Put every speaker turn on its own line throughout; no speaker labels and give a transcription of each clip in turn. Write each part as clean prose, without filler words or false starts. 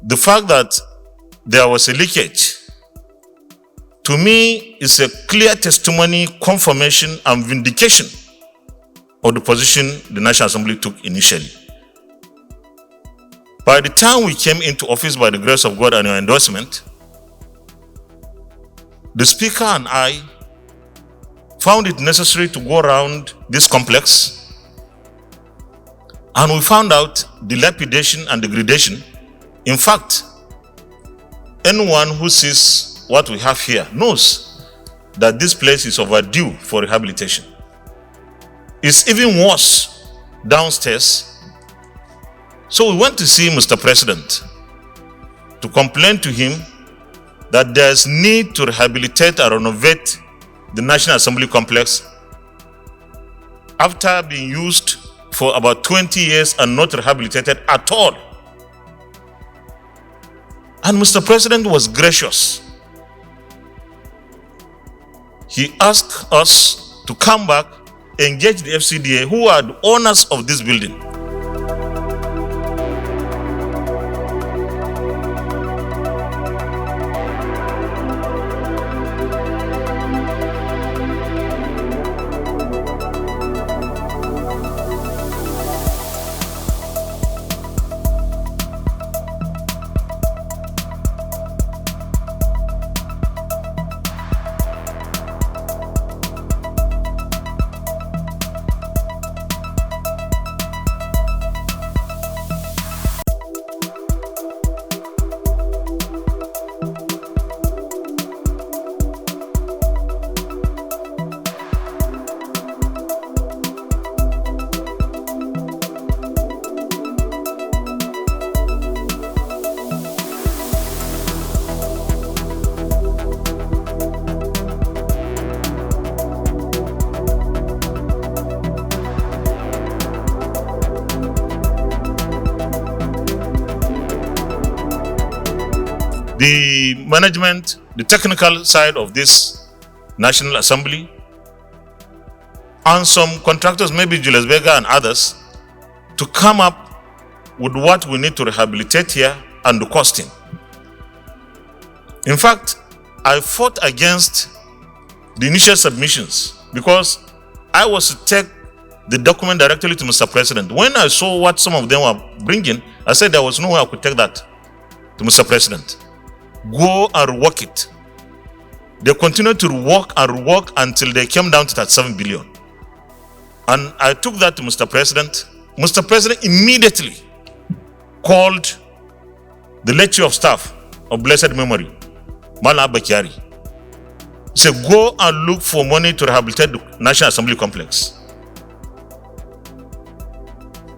The fact that there was a leakage, to me, is a clear testimony, confirmation, and vindication of the position the National Assembly took initially. By the time we came into office, by the grace of God and your endorsement, the Speaker and I found it necessary to go around this complex, and we found out dilapidation and degradation. In fact, anyone who sees what we have here knows that this place is overdue for rehabilitation. It's even worse downstairs. So we went to see Mr. President to complain to him that there's need to rehabilitate and renovate the National Assembly complex after being used for about 20 years and not rehabilitated at all. And Mr. President was gracious. He asked us to come back, engage the FCDA, who are the owners of this building. The management, the technical side of this National Assembly, and some contractors, maybe Julius Berger and others, to come up with what we need to rehabilitate here and the costing. In fact, I fought against the initial submissions because I was to take the document directly to Mr. President. When I saw what some of them were bringing, I said there was no way I could take that to Mr. President. Go and rework it. They continued to rework until they came down to that 7 billion. And I took that to Mr. President. Mr. President immediately called the late Chief of Staff of blessed memory, Mala Bakiari. He said, go and look for money to rehabilitate the National Assembly complex.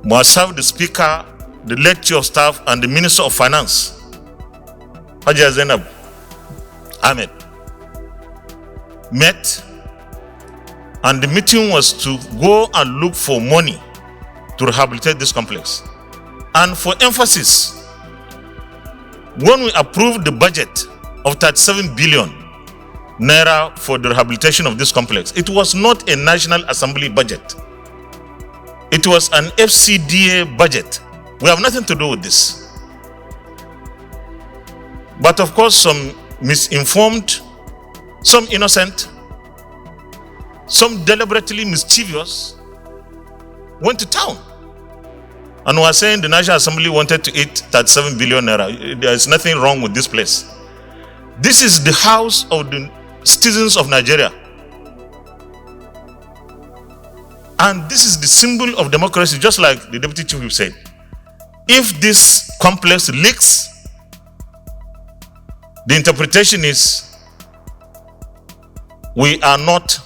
Myself, the Speaker, the late Chief of Staff, and the Minister of Finance, Haji Zainab Ahmed, met, and the meeting was to go and look for money to rehabilitate this complex. And for emphasis, when we approved the budget of 37 billion naira for the rehabilitation of this complex, it was not a National Assembly budget. It was an FCDA budget. We have nothing to do with this. But of course, some misinformed, some innocent, some deliberately mischievous went to town and were saying the National Assembly wanted to eat 37 billion naira. There is nothing wrong with this place. This is the house of the citizens of Nigeria. And this is the symbol of democracy, just like the Deputy Chief said. If this complex leaks, the interpretation is we are not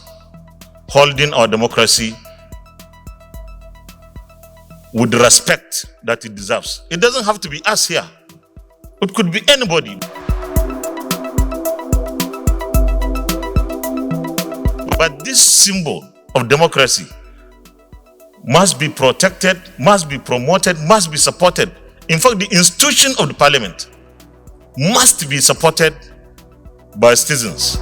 holding our democracy with the respect that it deserves. It doesn't have to be us here. It could be anybody. But this symbol of democracy must be protected, must be promoted, must be supported. In fact, the institution of the parliament must be supported by citizens.